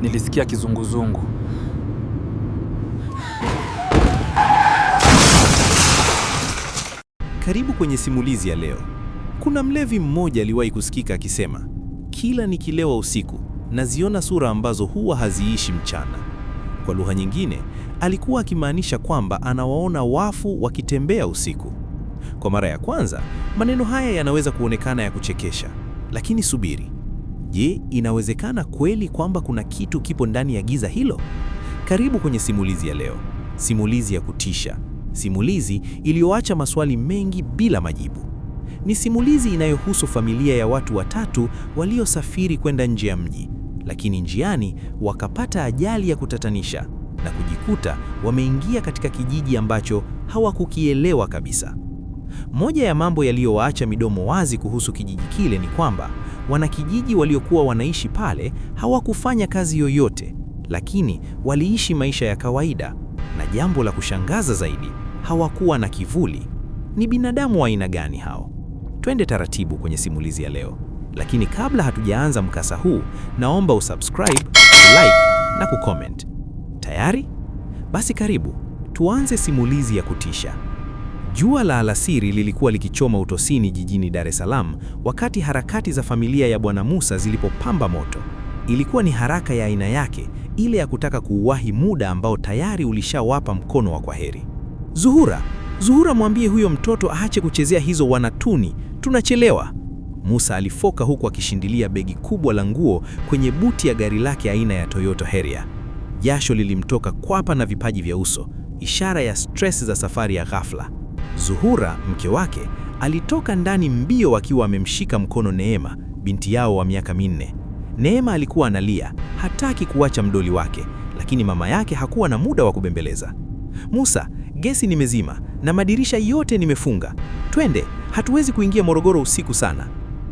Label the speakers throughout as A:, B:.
A: nilisikia kizunguzungu.
B: Karibu kwenye simulizi ya leo. Kuna mlevi mmoja aliwahi kusikika akisema, kila nikilewa usiku naziona sura ambazo huwa haziishi mchana. Kwa lugha nyingine, alikuwa akimaanisha kwamba anawaona wafu wakitembea usiku. Kwa mara ya kwanza, maneno haya yanaweza kuonekana ya kuchekesha, lakini subiri. Je, inawezekana kweli kwamba kuna kitu kipo ndani ya giza hilo? Karibu kwenye simulizi ya leo. Simulizi ya kutisha. Simulizi iliyoacha maswali mengi bila majibu. Ni simulizi inayohusu familia ya watu watatu waliosafiri kwenda nje ya mji, lakini njiani wakapata ajali ya kutatanisha na kujikuta wameingia katika kijiji ambacho hawakukielewa kabisa. Moja ya mambo yaliyowaacha midomo wazi kuhusu kijiji kile ni kwamba wanakijiji waliokuwa wanaishi pale hawakufanya kazi yoyote, lakini waliishi maisha ya kawaida, na jambo la kushangaza zaidi, hawakuwa na kivuli. Ni binadamu wa aina gani hao? Twende taratibu kwenye simulizi ya leo. Lakini kabla hatujaanza mkasa huu, naomba usubscribe, like na kucomment. Tayari? Basi karibu, tuanze simulizi ya kutisha. Jua la alasiri lilikuwa likichoma utosini jijini Dar es Salaam wakati harakati za familia ya Bwana Musa zilipopamba moto. Ilikuwa ni haraka ya aina yake, ile ya kutaka kuuwahi muda ambao tayari ulishawapa mkono wa kwaheri. Zuhura, mwambie huyo mtoto aache kuchezea hizo wanatuni, tunachelewa. Musa alifoka huku akishindilia begi kubwa la nguo kwenye buti ya gari lake aina ya Toyota Harrier. Jasho lilimtoka kwapa na vipaji vya uso, ishara ya stress za safari ya ghafla. Zuhura, mke wake, alitoka ndani mbio akiwa amemshika mkono Neema, binti yao wa miaka 4. Neema alikuwa analia, hataki kuacha mdoli wake, lakini mama yake hakuwa na muda wa kubembeleza. Musa, gesi nimezima na madirisha yote nimefunga. Twende, hatuwezi kuingia Morogoro usiku sana.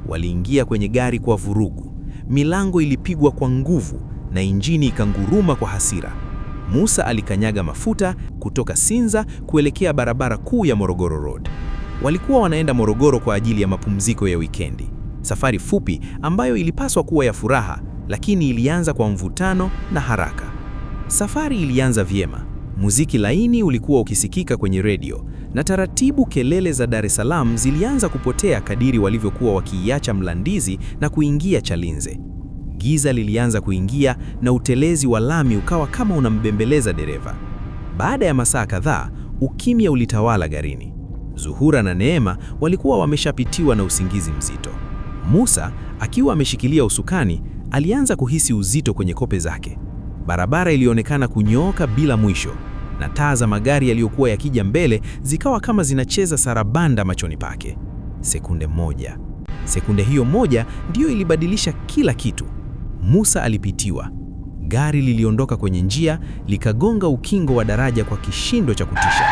B: Waliingia kwenye gari kwa vurugu. Milango ilipigwa kwa nguvu na injini ikanguruma kwa hasira. Musa alikanyaga mafuta kutoka Sinza kuelekea barabara kuu ya Morogoro Road. Walikuwa wanaenda Morogoro kwa ajili ya mapumziko ya wikendi. Safari fupi ambayo ilipaswa kuwa ya furaha, lakini ilianza kwa mvutano na haraka. Safari ilianza vyema. Muziki laini ulikuwa ukisikika kwenye redio, na taratibu kelele za Dar es Salaam zilianza kupotea kadiri walivyokuwa wakiiacha Mlandizi na kuingia Chalinze. Giza lilianza kuingia na utelezi wa lami ukawa kama unambembeleza dereva. Baada ya masaa kadhaa, ukimya ulitawala garini. Zuhura na Neema walikuwa wameshapitiwa na usingizi mzito. Musa, akiwa ameshikilia usukani, alianza kuhisi uzito kwenye kope zake. Barabara ilionekana kunyooka bila mwisho, na taa za magari yaliyokuwa yakija mbele zikawa kama zinacheza sarabanda machoni pake. Sekunde hiyo moja ndiyo ilibadilisha kila kitu. Musa alipitiwa. Gari liliondoka kwenye njia, likagonga ukingo wa daraja kwa kishindo cha kutisha,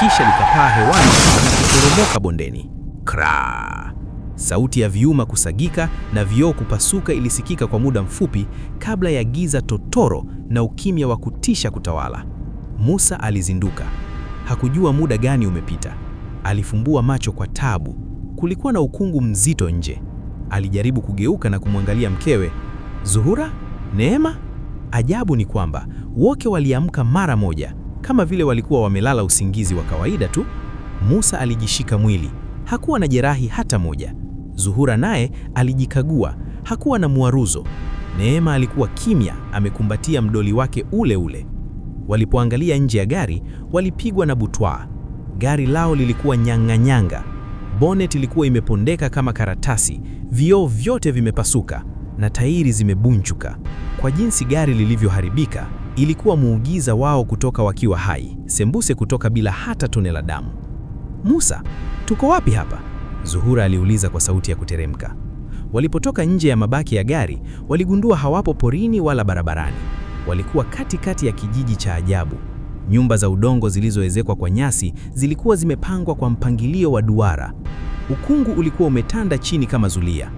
B: kisha likapaa hewani na kuporomoka bondeni. Kraa! Sauti ya vyuma kusagika na vioo kupasuka ilisikika kwa muda mfupi kabla ya giza totoro na ukimya wa kutisha kutawala. Musa alizinduka. Hakujua muda gani umepita. Alifumbua macho kwa tabu. Kulikuwa na ukungu mzito nje. Alijaribu kugeuka na kumwangalia mkewe. Zuhura? Neema? Ajabu ni kwamba wote waliamka mara moja, kama vile walikuwa wamelala usingizi wa kawaida tu. Musa alijishika mwili. Hakuwa na jerahi hata moja. Zuhura naye alijikagua. Hakuwa na muaruzo. Neema alikuwa kimya, amekumbatia mdoli wake ule ule. Walipoangalia nje ya gari, walipigwa na butwaa. Gari lao lilikuwa nyang'anyanga. Bonnet ilikuwa imepondeka kama karatasi, vioo vyote vimepasuka na tairi zimebunjuka. Kwa jinsi gari lilivyoharibika, ilikuwa muujiza wao kutoka wakiwa hai, sembuse kutoka bila hata tone la damu. Musa, tuko wapi hapa? Zuhura aliuliza kwa sauti ya kuteremka. Walipotoka nje ya mabaki ya gari, waligundua hawapo porini wala barabarani. Walikuwa katikati ya kijiji cha ajabu. Nyumba za udongo zilizoezekwa kwa nyasi zilikuwa zimepangwa kwa mpangilio wa duara. Ukungu ulikuwa umetanda chini kama zulia.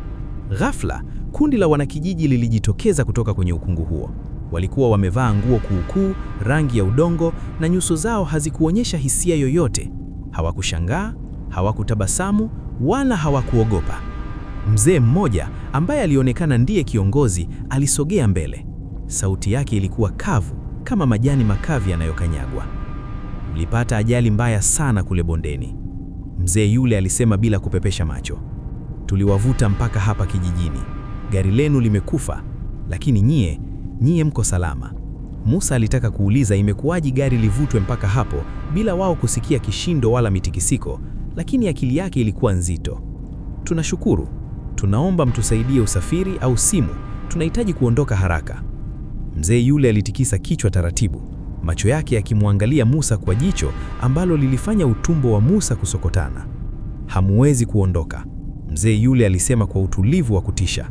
B: Ghafla, kundi la wanakijiji lilijitokeza kutoka kwenye ukungu huo. Walikuwa wamevaa nguo kuukuu, rangi ya udongo, na nyuso zao hazikuonyesha hisia yoyote. Hawakushangaa, hawakutabasamu, wala hawakuogopa. Mzee mmoja ambaye alionekana ndiye kiongozi alisogea mbele.
A: Sauti yake ilikuwa kavu kama majani makavu yanayokanyagwa. Mlipata ajali mbaya sana kule bondeni, mzee yule alisema bila kupepesha macho. Tuliwavuta mpaka hapa kijijini. Gari lenu limekufa, lakini nyie mko salama. Musa alitaka kuuliza imekuwaje gari livutwe mpaka hapo bila wao kusikia kishindo wala mitikisiko, lakini akili yake ilikuwa nzito. Tunashukuru. Tunaomba mtusaidie usafiri au simu. Tunahitaji kuondoka haraka. Mzee yule alitikisa kichwa taratibu, macho yake yakimwangalia Musa kwa jicho ambalo lilifanya utumbo wa Musa kusokotana. Hamuwezi kuondoka, mzee yule alisema kwa utulivu wa kutisha.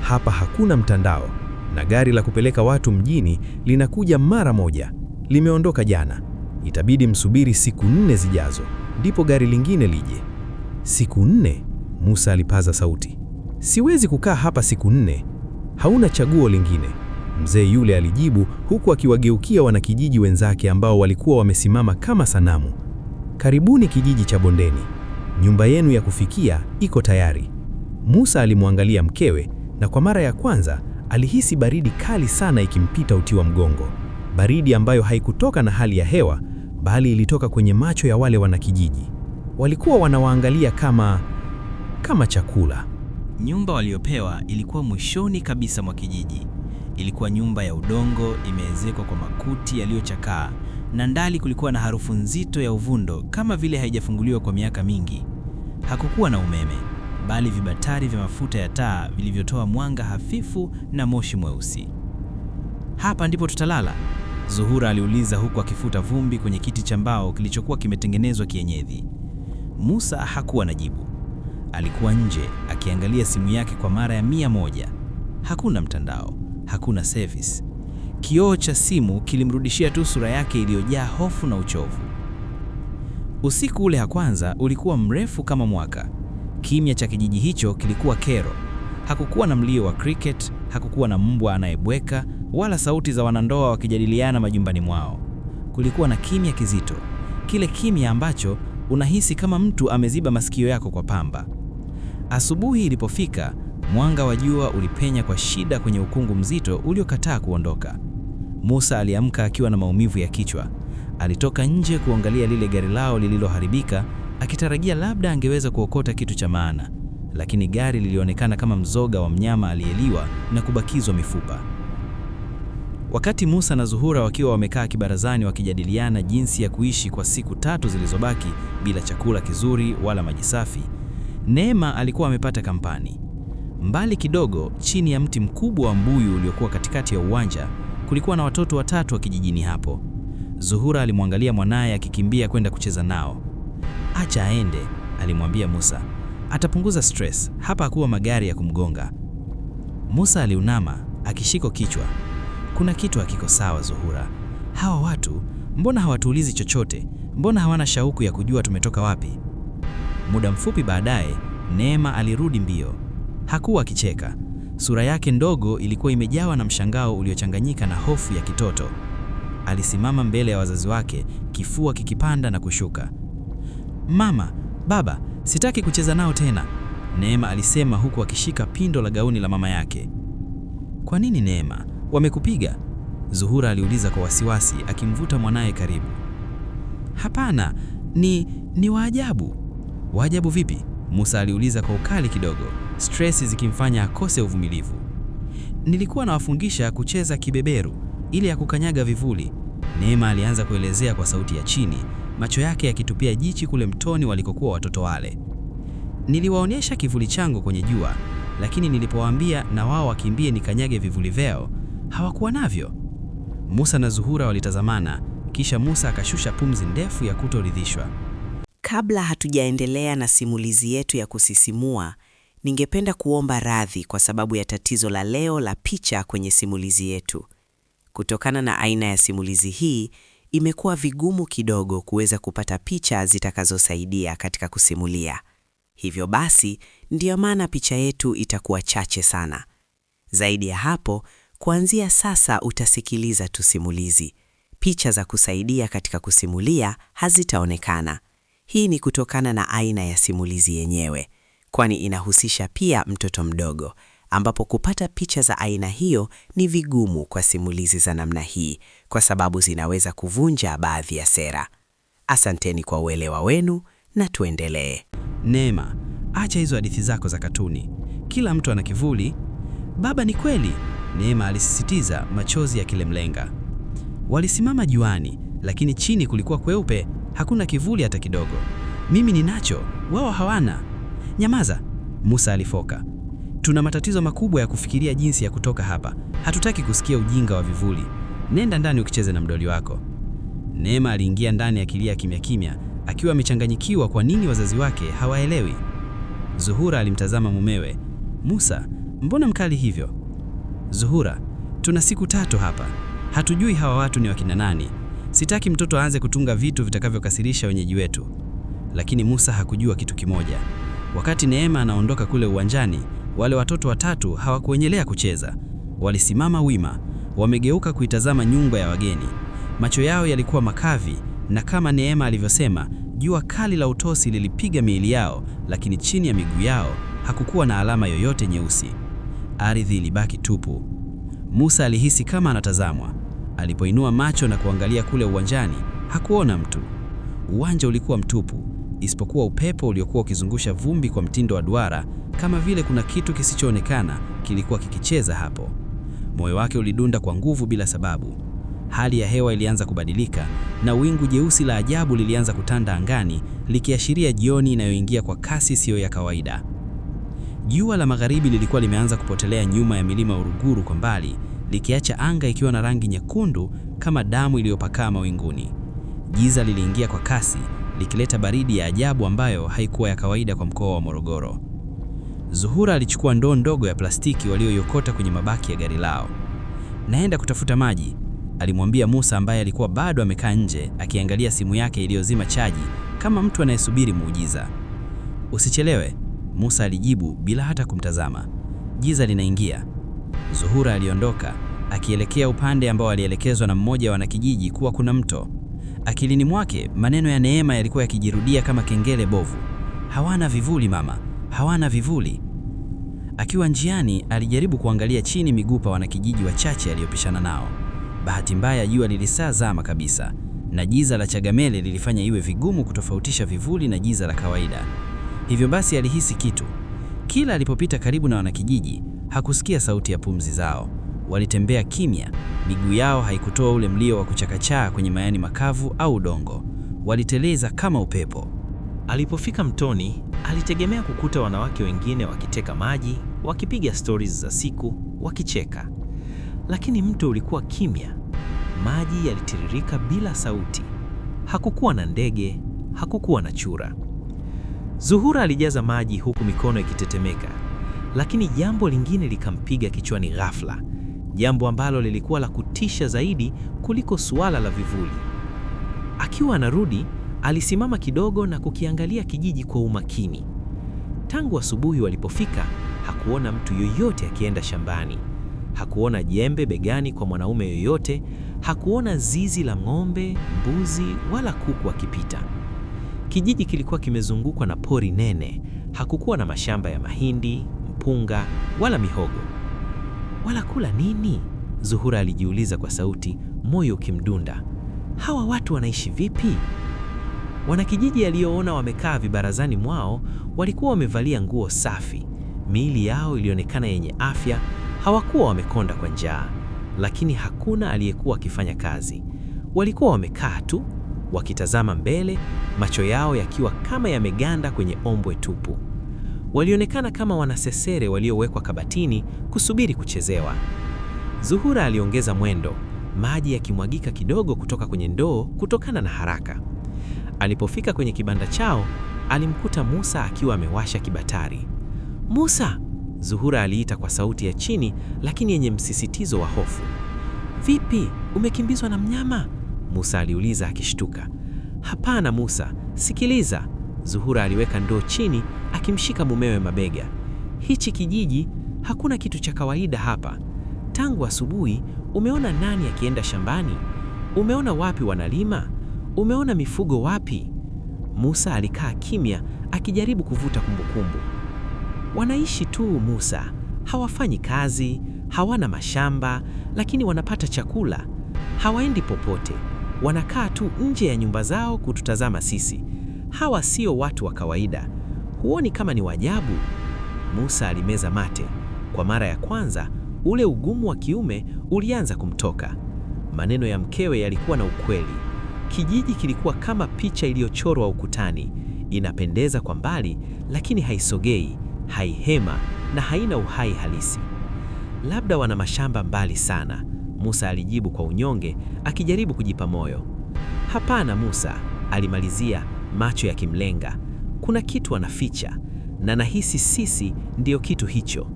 A: Hapa hakuna mtandao na gari la kupeleka watu mjini linakuja mara moja. Limeondoka jana. Itabidi msubiri siku 4 zijazo, ndipo gari lingine lije. Siku 4? Musa alipaza sauti. Siwezi kukaa hapa siku 4. Hauna chaguo lingine, mzee yule alijibu huku akiwageukia wanakijiji wenzake ambao walikuwa wamesimama kama sanamu. Karibuni kijiji cha bondeni. Nyumba yenu ya kufikia iko tayari. Musa alimwangalia mkewe na kwa mara ya kwanza alihisi baridi kali sana ikimpita uti wa mgongo. Baridi ambayo haikutoka na hali ya hewa, bali ilitoka kwenye macho ya wale wanakijiji. Walikuwa wanawaangalia kama chakula.
B: Nyumba waliopewa ilikuwa mwishoni kabisa mwa kijiji. Ilikuwa nyumba ya udongo, imeezekwa kwa makuti yaliyochakaa, na ndani kulikuwa na harufu nzito ya uvundo kama vile haijafunguliwa kwa miaka mingi. Hakukuwa na umeme, bali vibatari vya mafuta ya taa vilivyotoa mwanga hafifu na moshi mweusi. Hapa ndipo tutalala? Zuhura aliuliza huku akifuta vumbi kwenye kiti cha mbao kilichokuwa kimetengenezwa kienyeji. Musa hakuwa na jibu. Alikuwa nje akiangalia simu yake kwa mara ya 100. Hakuna mtandao, hakuna service. Kioo cha simu kilimrudishia tu sura yake iliyojaa hofu na uchovu. Usiku ule wa kwanza ulikuwa mrefu kama mwaka. Kimya cha kijiji hicho kilikuwa kero. Hakukuwa na mlio wa cricket, hakukuwa na mbwa anayebweka, wala sauti za wanandoa wakijadiliana majumbani mwao. Kulikuwa na kimya kizito, kile kimya ambacho unahisi kama mtu ameziba masikio yako kwa pamba. Asubuhi ilipofika, mwanga wa jua ulipenya kwa shida kwenye ukungu mzito uliokataa kuondoka. Musa aliamka akiwa na maumivu ya kichwa. Alitoka nje kuangalia lile gari lao lililoharibika, akitarajia labda angeweza kuokota kitu cha maana, lakini gari lilionekana kama mzoga wa mnyama aliyeliwa na kubakizwa mifupa. Wakati Musa na Zuhura wakiwa wamekaa kibarazani wakijadiliana jinsi ya kuishi kwa siku 3 zilizobaki bila chakula kizuri wala maji safi, Neema alikuwa amepata kampani. Mbali kidogo, chini ya mti mkubwa wa mbuyu uliokuwa katikati ya uwanja, kulikuwa na watoto 3 wa kijijini hapo. Zuhura alimwangalia mwanaye akikimbia kwenda kucheza nao. Acha aende, alimwambia Musa. Atapunguza stress, hapa hakuwa magari ya kumgonga. Musa aliunama, akishika kichwa. Kuna kitu hakiko sawa Zuhura. Hawa watu, mbona hawatuulizi chochote? Mbona hawana shauku ya kujua tumetoka wapi? Muda mfupi baadaye, Neema alirudi mbio. Hakuwa akicheka. Sura yake ndogo ilikuwa imejawa na mshangao uliochanganyika na hofu ya kitoto. Alisimama mbele ya wazazi wake, kifua kikipanda na kushuka. Mama, baba, sitaki kucheza nao tena, Neema alisema huku akishika pindo la gauni la mama yake. Kwa nini Neema? Wamekupiga? Zuhura aliuliza kwa wasiwasi akimvuta mwanaye karibu. Hapana, ni waajabu. Waajabu vipi? Musa aliuliza kwa ukali kidogo, stress zikimfanya akose uvumilivu. Nilikuwa nawafungisha kucheza kibeberu ili ya kukanyaga vivuli, Neema alianza kuelezea kwa sauti ya chini, macho yake yakitupia jichi kule mtoni walikokuwa watoto wale. Niliwaonyesha kivuli changu kwenye jua, lakini nilipowaambia na wao wakimbie nikanyage vivuli vyao, hawakuwa navyo. Musa na Zuhura walitazamana, kisha Musa akashusha pumzi ndefu ya kutoridhishwa.
C: Kabla hatujaendelea na simulizi yetu ya kusisimua, ningependa kuomba radhi kwa sababu ya tatizo la leo la picha kwenye simulizi yetu. Kutokana na aina ya simulizi hii, imekuwa vigumu kidogo kuweza kupata picha zitakazosaidia katika kusimulia. Hivyo basi, ndiyo maana picha yetu itakuwa chache sana. Zaidi ya hapo, kuanzia sasa utasikiliza tu simulizi. Picha za kusaidia katika kusimulia hazitaonekana. Hii ni kutokana na aina ya simulizi yenyewe, kwani inahusisha pia mtoto mdogo ambapo kupata picha za aina hiyo ni vigumu kwa simulizi za namna hii kwa sababu zinaweza kuvunja baadhi ya sera. Asanteni kwa uelewa wenu na tuendelee.
D: Neema, acha hizo hadithi zako za katuni. Kila mtu ana kivuli. Baba, ni kweli, Neema alisisitiza, machozi yakilemlenga. Walisimama juani, lakini chini kulikuwa kweupe, hakuna kivuli hata kidogo. Mimi ninacho, wao hawana. Nyamaza, Musa alifoka. Tuna matatizo makubwa ya kufikiria jinsi ya kutoka hapa. Hatutaki kusikia ujinga wa vivuli. Nenda ndani ukicheze na mdoli wako. Neema aliingia ndani akilia kimya kimya, akiwa amechanganyikiwa kwa nini wazazi wake hawaelewi. Zuhura alimtazama mumewe. Musa, mbona mkali hivyo? Zuhura, tuna siku 3 hapa. Hatujui hawa watu ni wakina nani. Sitaki mtoto aanze kutunga vitu vitakavyokasirisha wenyeji wetu. Lakini Musa hakujua kitu kimoja. Wakati Neema anaondoka kule uwanjani, wale watoto 3 hawakuendelea kucheza. Walisimama wima, wamegeuka kuitazama nyumba ya wageni. Macho yao yalikuwa makavi, na kama Neema alivyosema, jua kali la utosi lilipiga miili yao, lakini chini ya miguu yao hakukuwa na alama yoyote nyeusi. Ardhi ilibaki tupu. Musa alihisi kama anatazamwa. Alipoinua macho na kuangalia kule uwanjani, hakuona mtu. Uwanja ulikuwa mtupu, isipokuwa upepo uliokuwa ukizungusha vumbi kwa mtindo wa duara, kama vile kuna kitu kisichoonekana kilikuwa kikicheza hapo. Moyo wake ulidunda kwa nguvu bila sababu. Hali ya hewa ilianza kubadilika na wingu jeusi la ajabu lilianza kutanda angani, likiashiria jioni inayoingia kwa kasi isiyo ya kawaida. Jua la magharibi lilikuwa limeanza kupotelea nyuma ya milima Uruguru kwa mbali, likiacha anga ikiwa na rangi nyekundu kama damu iliyopakaa mawinguni. Giza liliingia kwa kasi, likileta baridi ya ajabu ambayo haikuwa ya kawaida kwa mkoa wa Morogoro. Zuhura alichukua ndoo ndogo ya plastiki walioiokota kwenye mabaki ya gari lao. Naenda kutafuta maji, alimwambia Musa ambaye alikuwa bado amekaa nje akiangalia simu yake iliyozima chaji kama mtu anayesubiri muujiza. Usichelewe, Musa alijibu bila hata kumtazama. Giza linaingia. Zuhura aliondoka, akielekea upande ambao alielekezwa na mmoja wa wanakijiji kuwa kuna mto. Akilini mwake maneno ya Neema yalikuwa yakijirudia kama kengele bovu. Hawana vivuli mama, hawana vivuli. Akiwa njiani alijaribu kuangalia chini migupa wanakijiji wachache aliyopishana nao. Bahati mbaya jua lilisazama kabisa, na giza la Chagamele lilifanya iwe vigumu kutofautisha vivuli na giza la kawaida. Hivyo basi alihisi kitu. Kila alipopita karibu na wanakijiji, hakusikia sauti ya pumzi zao. Walitembea kimya, miguu yao haikutoa ule mlio wa kuchakachaa kwenye mayani makavu au udongo. Waliteleza kama upepo.
B: Alipofika mtoni, alitegemea kukuta wanawake wengine wakiteka maji, wakipiga stories za siku, wakicheka. Lakini mto ulikuwa kimya. Maji yalitiririka bila sauti. Hakukuwa na ndege, hakukuwa na chura. Zuhura alijaza maji huku mikono ikitetemeka. Lakini jambo lingine likampiga kichwani ghafla. Jambo ambalo lilikuwa la kutisha zaidi kuliko suala la vivuli. Akiwa anarudi, alisimama kidogo na kukiangalia kijiji kwa umakini. Tangu asubuhi walipofika, hakuona mtu yoyote akienda shambani. Hakuona jembe begani kwa mwanaume yoyote, hakuona zizi la ng'ombe, mbuzi wala kuku akipita. Kijiji kilikuwa kimezungukwa na pori nene, hakukuwa na mashamba ya mahindi, mpunga wala mihogo. Wala kula nini? Zuhura alijiuliza kwa sauti, moyo ukimdunda. Hawa watu wanaishi vipi? Wanakijiji aliyoona wamekaa vibarazani mwao walikuwa wamevalia nguo safi. Miili yao ilionekana yenye afya, hawakuwa wamekonda kwa njaa, lakini hakuna aliyekuwa akifanya kazi. Walikuwa wamekaa tu, wakitazama mbele, macho yao yakiwa kama yameganda kwenye ombwe tupu. Walionekana kama wanasesere waliowekwa kabatini kusubiri kuchezewa. Zuhura aliongeza mwendo, maji yakimwagika kidogo kutoka kwenye ndoo kutokana na haraka. Alipofika kwenye kibanda chao, alimkuta Musa akiwa amewasha kibatari. Musa! Zuhura aliita kwa sauti ya chini lakini yenye msisitizo wa hofu. Vipi, umekimbizwa na mnyama? Musa aliuliza akishtuka. Hapana Musa, sikiliza. Zuhura aliweka ndoo chini akimshika mumewe mabega. Hichi kijiji hakuna kitu cha kawaida hapa. Tangu asubuhi umeona nani akienda shambani? Umeona wapi wanalima? Umeona mifugo wapi? Musa alikaa kimya akijaribu kuvuta kumbukumbu. Wanaishi tu Musa,
E: Hawafanyi kazi, hawana mashamba, lakini wanapata chakula. Hawaendi popote, wanakaa tu nje ya nyumba zao kututazama sisi. Hawa sio watu wa kawaida. Huoni kama ni wajabu? Musa alimeza mate. Kwa mara ya kwanza, ule ugumu wa kiume ulianza kumtoka. Maneno ya mkewe yalikuwa na ukweli. Kijiji kilikuwa kama picha iliyochorwa ukutani. Inapendeza kwa mbali, lakini haisogei, haihema na haina uhai halisi. Labda wana mashamba mbali sana, Musa alijibu kwa unyonge, akijaribu kujipa moyo. Hapana Musa, alimalizia, macho yakimlenga. Kuna kitu wanaficha, na nahisi sisi ndiyo kitu hicho.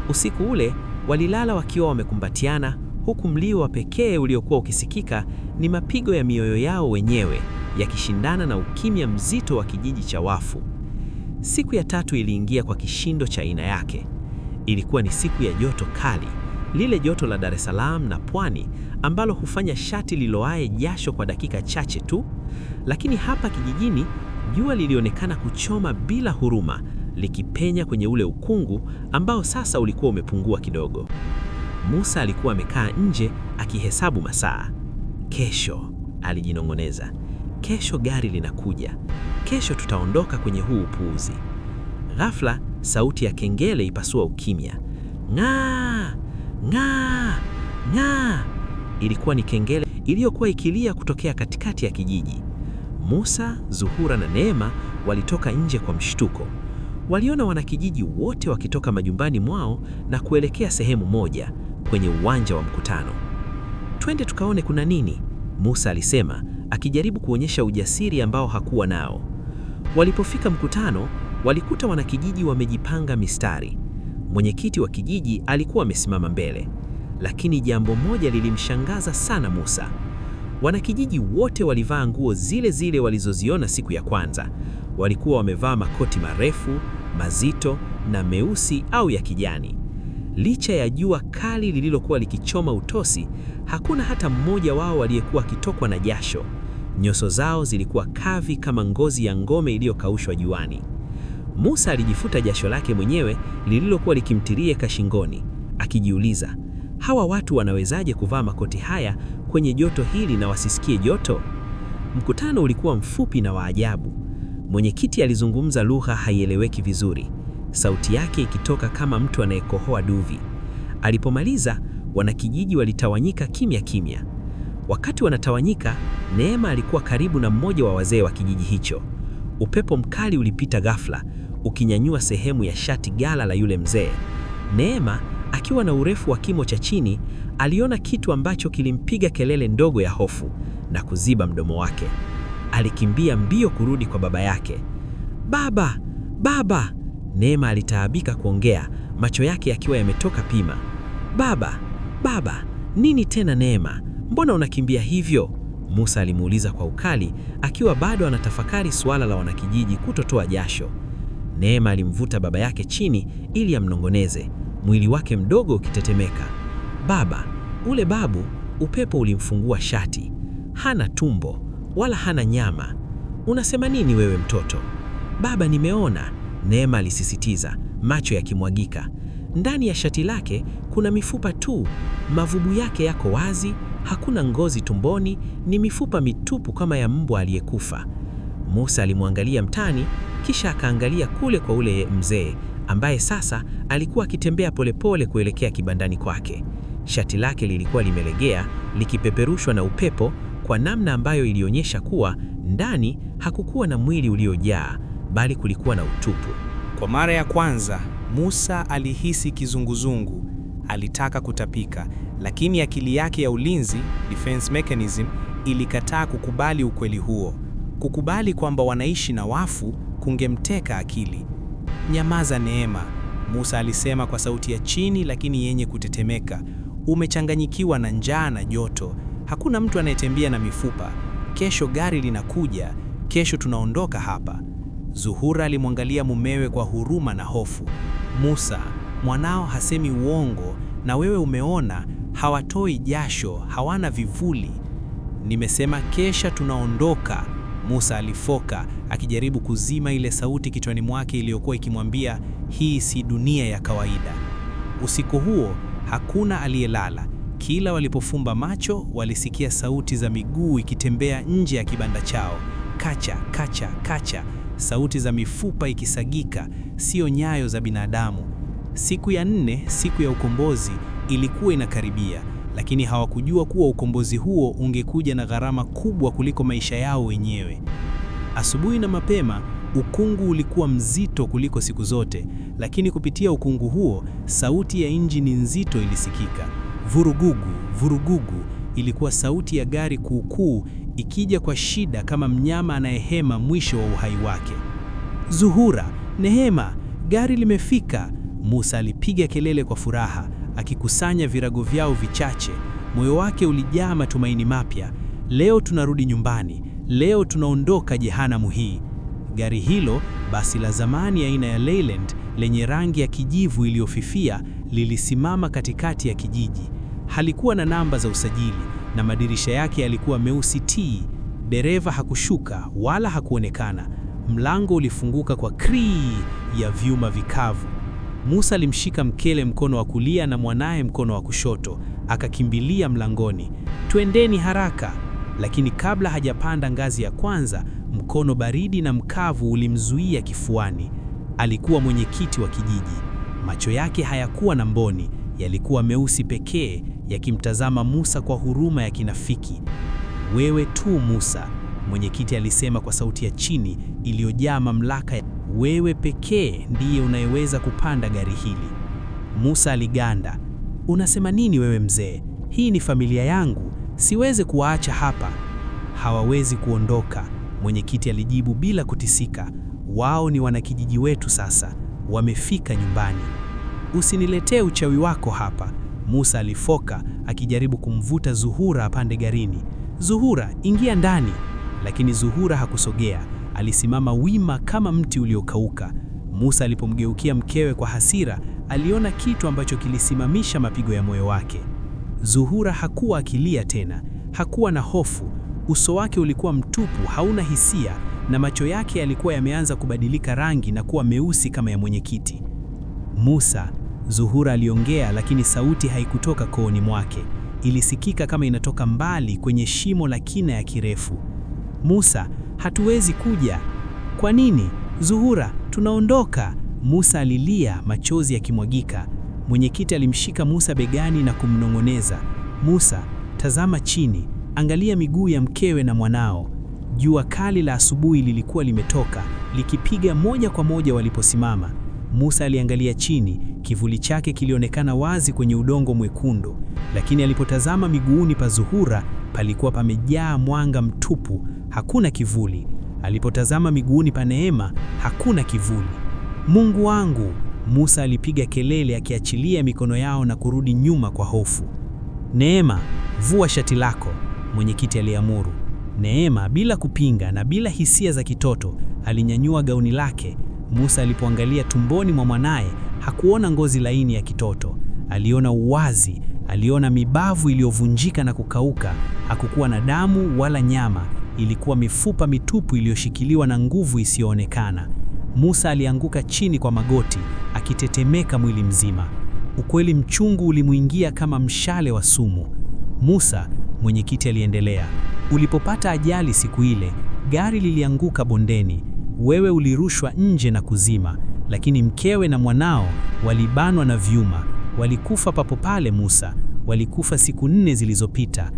E: Usiku ule walilala wakiwa wamekumbatiana, huku mlio wa pekee uliokuwa ukisikika ni mapigo ya mioyo yao wenyewe, yakishindana na ukimya mzito wa kijiji cha wafu. Siku ya tatu iliingia kwa kishindo cha aina yake. Ilikuwa ni siku ya joto kali, lile joto la Dar es Salaam na Pwani ambalo hufanya shati liloae jasho kwa dakika chache tu. Lakini hapa kijijini jua lilionekana kuchoma bila huruma, likipenya kwenye ule ukungu ambao sasa ulikuwa umepungua kidogo. Musa alikuwa amekaa nje akihesabu masaa. Kesho, alijinong'oneza. Kesho gari linakuja. Kesho tutaondoka kwenye huu upuuzi. Ghafla, sauti ya kengele ipasua ukimya. Ng'aa! Ng'aa! Ng'aa! Ilikuwa ni kengele iliyokuwa ikilia kutokea katikati ya kijiji. Musa, Zuhura na Neema walitoka nje kwa mshtuko. Waliona wanakijiji wote wakitoka majumbani mwao na kuelekea sehemu moja, kwenye uwanja wa mkutano. Twende tukaone kuna nini, Musa alisema, akijaribu kuonyesha ujasiri ambao hakuwa nao. Walipofika mkutano, walikuta wanakijiji wamejipanga mistari. Mwenyekiti wa kijiji alikuwa amesimama mbele. Lakini jambo moja lilimshangaza sana Musa. Wanakijiji wote walivaa nguo zile zile walizoziona siku ya kwanza. Walikuwa wamevaa makoti marefu, mazito na meusi au ya kijani. Licha ya jua kali lililokuwa likichoma utosi, hakuna hata mmoja wao aliyekuwa akitokwa na jasho. Nyuso zao zilikuwa kavi kama ngozi ya ngome iliyokaushwa juani. Musa alijifuta jasho lake mwenyewe lililokuwa likimtirieka shingoni, akijiuliza, hawa watu wanawezaje kuvaa makoti haya kwenye joto hili na wasisikie joto? Mkutano ulikuwa mfupi na wa ajabu. Mwenyekiti alizungumza lugha haieleweki vizuri, sauti yake ikitoka kama mtu anayekohoa duvi. Alipomaliza, wanakijiji walitawanyika kimya kimya. Wakati wanatawanyika, Neema alikuwa karibu na mmoja wa wazee wa kijiji hicho. Upepo mkali ulipita ghafla, ukinyanyua sehemu ya shati gala la yule mzee. Neema, akiwa na urefu wa kimo cha chini, aliona kitu ambacho kilimpiga kelele ndogo ya hofu na kuziba mdomo wake. Alikimbia mbio kurudi kwa baba yake. Baba! Baba! Neema alitaabika kuongea, macho yake yakiwa yametoka pima. Baba! Baba! Nini tena Neema? Mbona unakimbia hivyo? Musa alimuuliza kwa ukali, akiwa bado anatafakari suala la wanakijiji kutotoa jasho. Neema alimvuta baba yake chini ili amnongoneze, mwili wake mdogo ukitetemeka. Baba, ule babu, upepo ulimfungua shati. Hana tumbo, wala hana nyama. Unasema nini wewe mtoto? Baba, nimeona, Neema alisisitiza, macho yakimwagika. Ndani ya shati lake kuna mifupa tu, mavubu yake yako wazi, hakuna ngozi tumboni, ni mifupa mitupu kama ya mbwa aliyekufa. Musa alimwangalia mtani, kisha akaangalia kule kwa ule mzee ambaye sasa alikuwa akitembea polepole kuelekea kibandani kwake. Shati lake lilikuwa limelegea, likipeperushwa na upepo kwa namna ambayo ilionyesha kuwa ndani hakukuwa na mwili uliojaa, bali kulikuwa na utupu.
F: Kwa mara ya kwanza, Musa alihisi kizunguzungu. Alitaka kutapika, lakini akili yake ya ulinzi, defense mechanism, ilikataa kukubali ukweli huo. Kukubali kwamba wanaishi na wafu kungemteka akili. Nyamaza Neema, Musa alisema kwa sauti ya chini lakini yenye kutetemeka. Umechanganyikiwa na njaa na joto. Hakuna mtu anayetembea na mifupa. Kesho gari linakuja. Kesho tunaondoka hapa. Zuhura alimwangalia mumewe kwa huruma na hofu. Musa, mwanao hasemi uongo, na wewe umeona hawatoi jasho, hawana vivuli. Nimesema kesha tunaondoka, Musa alifoka, akijaribu kuzima ile sauti kichwani mwake iliyokuwa ikimwambia hii si dunia ya kawaida. Usiku huo hakuna aliyelala. Kila walipofumba macho walisikia sauti za miguu ikitembea nje ya kibanda chao. Kacha, kacha, kacha. Sauti za mifupa ikisagika, sio nyayo za binadamu. Siku ya 4, siku ya ukombozi, ilikuwa inakaribia, lakini hawakujua kuwa ukombozi huo ungekuja na gharama kubwa kuliko maisha yao wenyewe. Asubuhi na mapema, ukungu ulikuwa mzito kuliko siku zote, lakini kupitia ukungu huo, sauti ya injini nzito ilisikika. Vurugugu, vurugugu, ilikuwa sauti ya gari kuukuu ikija kwa shida kama mnyama anayehema mwisho wa uhai wake. Zuhura, Neema, gari limefika! Musa alipiga kelele kwa furaha, akikusanya virago vyao vichache. Moyo wake ulijaa matumaini mapya. Leo tunarudi nyumbani, leo tunaondoka jehanamu hii. Gari hilo, basi la zamani aina ya Leyland lenye rangi ya kijivu iliyofifia, lilisimama katikati ya kijiji. Halikuwa na namba za usajili na madirisha yake yalikuwa meusi tii. Dereva hakushuka wala hakuonekana. Mlango ulifunguka kwa krii ya vyuma vikavu. Musa alimshika mkele mkono wa kulia na mwanaye mkono wa kushoto, akakimbilia mlangoni. Twendeni haraka! Lakini kabla hajapanda ngazi ya kwanza, mkono baridi na mkavu ulimzuia kifuani. Alikuwa mwenyekiti wa kijiji. Macho yake hayakuwa na mboni, yalikuwa meusi pekee, yakimtazama Musa kwa huruma ya kinafiki. Wewe tu Musa, mwenyekiti alisema kwa sauti ya chini iliyojaa mamlaka. Wewe pekee ndiye unayeweza kupanda gari hili. Musa aliganda. Unasema nini wewe mzee? Hii ni familia yangu, siwezi kuwaacha hapa. Hawawezi kuondoka, mwenyekiti alijibu bila kutisika. Wao ni wanakijiji wetu sasa, wamefika nyumbani. Usiniletee uchawi wako hapa, Musa alifoka, akijaribu kumvuta Zuhura apande garini. Zuhura, ingia ndani. Lakini Zuhura hakusogea, alisimama wima kama mti uliokauka. Musa alipomgeukia mkewe kwa hasira, aliona kitu ambacho kilisimamisha mapigo ya moyo wake. Zuhura hakuwa akilia tena, hakuwa na hofu. Uso wake ulikuwa mtupu, hauna hisia, na macho yake yalikuwa yameanza kubadilika rangi na kuwa meusi kama ya mwenyekiti. Musa, Zuhura aliongea, lakini sauti haikutoka kooni mwake. Ilisikika kama inatoka mbali kwenye shimo la kina ya kirefu. Musa, hatuwezi kuja. Kwa nini? Zuhura, tunaondoka. Musa alilia, machozi yakimwagika. Mwenyekiti alimshika Musa begani na kumnong'oneza. Musa, tazama chini, angalia miguu ya mkewe na mwanao. Jua kali la asubuhi lilikuwa limetoka, likipiga moja kwa moja waliposimama. Musa aliangalia chini, kivuli chake kilionekana wazi kwenye udongo mwekundu, lakini alipotazama miguuni pa Zuhura, palikuwa pamejaa mwanga mtupu, hakuna kivuli. Alipotazama miguuni pa Neema, hakuna kivuli. Mungu wangu! Musa alipiga kelele akiachilia mikono yao na kurudi nyuma kwa hofu. Neema, vua shati lako, mwenyekiti aliamuru. Neema, bila kupinga na bila hisia za kitoto, alinyanyua gauni lake. Musa alipoangalia tumboni mwa mwanaye, hakuona ngozi laini ya kitoto. Aliona uwazi, aliona mibavu iliyovunjika na kukauka. Hakukuwa na damu wala nyama, ilikuwa mifupa mitupu iliyoshikiliwa na nguvu isiyoonekana. Musa alianguka chini kwa magoti, akitetemeka mwili mzima. Ukweli mchungu ulimuingia kama mshale wa sumu. Musa, mwenyekiti aliendelea, ulipopata ajali siku ile, gari lilianguka bondeni. Wewe ulirushwa nje na kuzima, lakini mkewe na mwanao walibanwa na vyuma. Walikufa papo pale Musa, walikufa siku 4 zilizopita.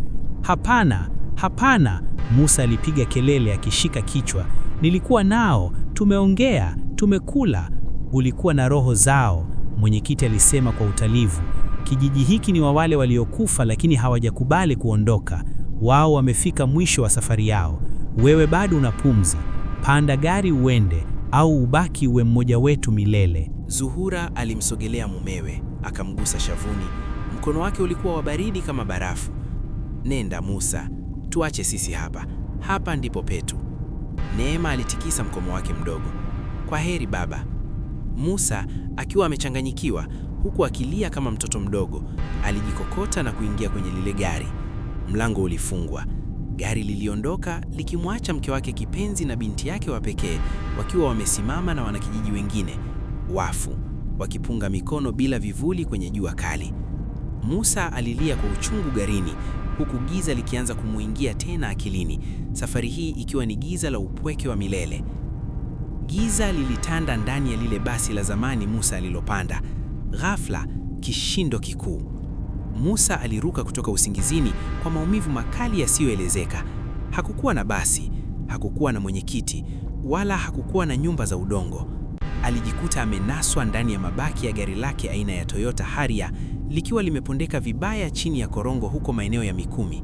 F: Hapana, hapana, Musa alipiga kelele akishika kichwa. Nilikuwa nao, tumeongea, tumekula. Ulikuwa na roho zao, mwenyekiti alisema kwa utalivu. Kijiji hiki ni wa wale waliokufa lakini hawajakubali kuondoka. Wao wamefika mwisho wa safari yao. Wewe bado una pumzi. Panda gari uende, au ubaki uwe mmoja wetu milele.
E: Zuhura alimsogelea mumewe, akamgusa shavuni. Mkono wake ulikuwa wa baridi kama barafu. Nenda Musa, tuache sisi hapa. Hapa ndipo petu. Neema alitikisa mkono wake mdogo. Kwa heri baba. Musa, akiwa amechanganyikiwa, huku akilia kama mtoto mdogo, alijikokota na kuingia kwenye lile gari. Mlango ulifungwa. Gari liliondoka likimwacha mke wake kipenzi na binti yake wa pekee wakiwa wamesimama na wanakijiji wengine wafu.
B: wakipunga mikono bila vivuli kwenye jua kali. Musa alilia kwa uchungu garini, huku giza likianza kumuingia tena akilini, safari hii ikiwa ni giza la upweke wa milele. Giza lilitanda ndani ya lile basi la zamani Musa alilopanda. Ghafla, kishindo kikuu. Musa aliruka kutoka usingizini kwa maumivu makali yasiyoelezeka. Hakukuwa na basi, hakukuwa na mwenyekiti, wala hakukuwa na nyumba za udongo. Alijikuta amenaswa ndani ya mabaki ya gari lake aina ya Toyota Harrier, likiwa limepondeka vibaya chini ya korongo huko maeneo ya Mikumi.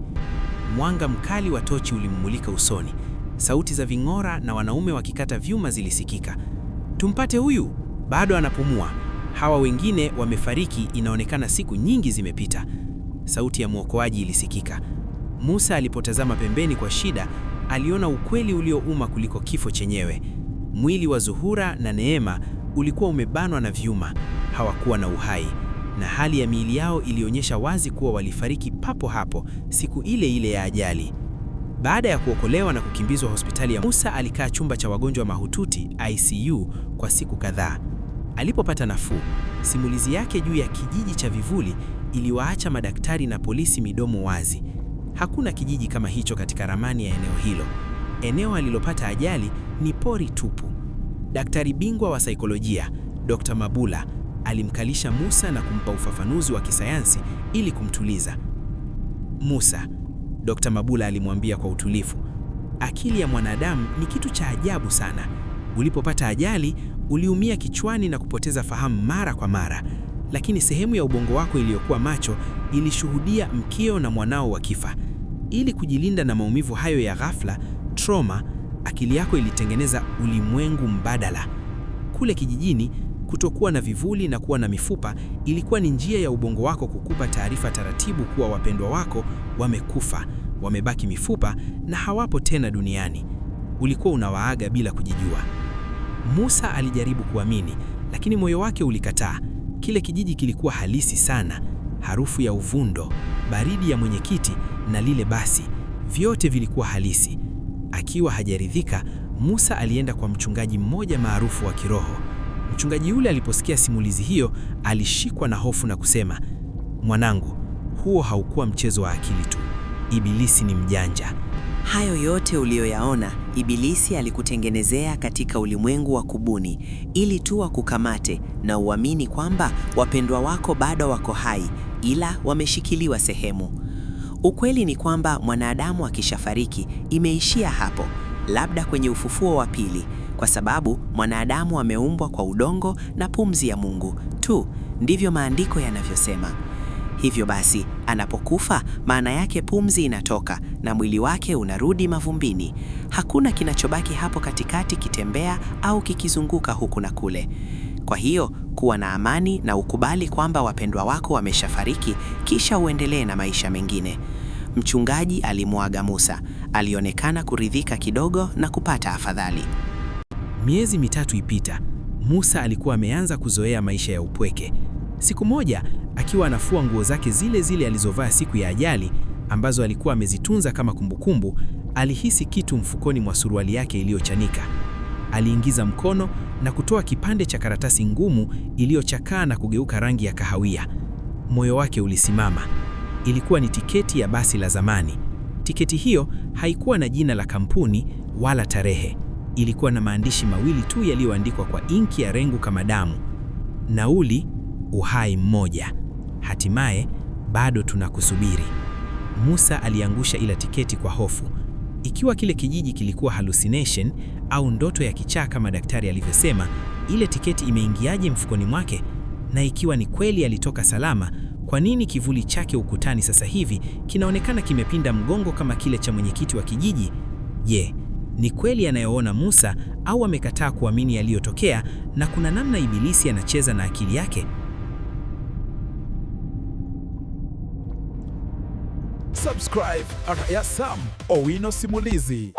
B: Mwanga mkali wa tochi ulimmulika usoni. Sauti za ving'ora na wanaume wakikata vyuma zilisikika. Tumpate huyu, bado anapumua. Hawa wengine wamefariki, inaonekana siku nyingi zimepita. Sauti ya mwokoaji ilisikika. Musa alipotazama pembeni kwa shida, aliona ukweli uliouma kuliko kifo chenyewe. Mwili wa Zuhura na Neema ulikuwa umebanwa na vyuma. Hawakuwa na uhai, na hali ya miili yao ilionyesha wazi kuwa walifariki papo hapo siku ile ile ya ajali. Baada ya kuokolewa na kukimbizwa hospitali ya Musa alikaa chumba cha wagonjwa mahututi ICU kwa siku kadhaa. Alipopata nafuu, simulizi yake juu ya kijiji cha vivuli iliwaacha madaktari na polisi midomo wazi. Hakuna kijiji kama hicho katika ramani ya eneo hilo. Eneo alilopata ajali ni pori tupu. Daktari bingwa wa saikolojia, Dr. Mabula, alimkalisha Musa na kumpa ufafanuzi wa kisayansi ili kumtuliza. Musa, Dr. Mabula alimwambia kwa utulivu, akili ya mwanadamu ni kitu cha ajabu sana. Ulipopata ajali, uliumia kichwani na kupoteza fahamu mara kwa mara, lakini sehemu ya ubongo wako iliyokuwa macho ilishuhudia mkeo na mwanao wakifa. Ili kujilinda na maumivu hayo ya ghafla, trauma, akili yako ilitengeneza ulimwengu mbadala. Kule kijijini, kutokuwa na vivuli na kuwa na mifupa ilikuwa ni njia ya ubongo wako kukupa taarifa taratibu kuwa wapendwa wako wamekufa, wamebaki mifupa na hawapo tena duniani. Ulikuwa unawaaga bila kujijua. Musa alijaribu kuamini, lakini moyo wake ulikataa. Kile kijiji kilikuwa halisi sana. Harufu ya uvundo, baridi ya mwenyekiti na lile basi, vyote vilikuwa halisi. Akiwa hajaridhika, Musa alienda kwa mchungaji mmoja maarufu wa kiroho. Mchungaji yule aliposikia simulizi hiyo, alishikwa na hofu na kusema, mwanangu, huo haukuwa mchezo wa akili tu. Ibilisi ni mjanja.
C: Hayo yote uliyoyaona, Ibilisi alikutengenezea katika ulimwengu wa kubuni ili tu wakukamate na uamini kwamba wapendwa wako bado wako hai, ila wameshikiliwa sehemu. Ukweli ni kwamba mwanadamu akishafariki imeishia hapo, labda kwenye ufufuo wa pili, kwa sababu mwanadamu ameumbwa kwa udongo na pumzi ya Mungu tu, ndivyo maandiko yanavyosema. Hivyo basi, anapokufa maana yake pumzi inatoka na mwili wake unarudi mavumbini. Hakuna kinachobaki hapo katikati kitembea au kikizunguka huku na kule. Kwa hiyo, kuwa na amani na ukubali kwamba wapendwa wako wameshafariki, kisha uendelee na maisha mengine. Mchungaji alimuaga Musa, alionekana kuridhika kidogo na kupata afadhali.
A: Miezi mitatu ipita, Musa alikuwa ameanza kuzoea maisha ya upweke. Siku moja, akiwa anafua nguo zake zile zile alizovaa siku ya ajali, ambazo alikuwa amezitunza kama kumbukumbu, alihisi kitu mfukoni mwa suruali yake iliyochanika. Aliingiza mkono na kutoa kipande cha karatasi ngumu iliyochakaa na kugeuka rangi ya kahawia. Moyo wake ulisimama. Ilikuwa ni tiketi ya basi la zamani. Tiketi hiyo haikuwa na jina la kampuni wala tarehe. Ilikuwa na maandishi mawili tu yaliyoandikwa kwa inki ya rengu kama damu. Nauli, uhai mmoja. Hatimaye, bado tunakusubiri. Musa aliangusha ila tiketi kwa hofu. Ikiwa kile kijiji kilikuwa hallucination au ndoto ya kichaa kama daktari alivyosema, ile tiketi imeingiaje mfukoni mwake? Na ikiwa ni kweli alitoka salama, kwa nini kivuli chake ukutani sasa hivi kinaonekana kimepinda mgongo kama kile cha mwenyekiti wa kijiji? Je, ni kweli anayoona Musa au amekataa kuamini yaliyotokea na kuna namna Ibilisi anacheza na akili yake?
G: Subscribe at Yasam Owino Simulizi.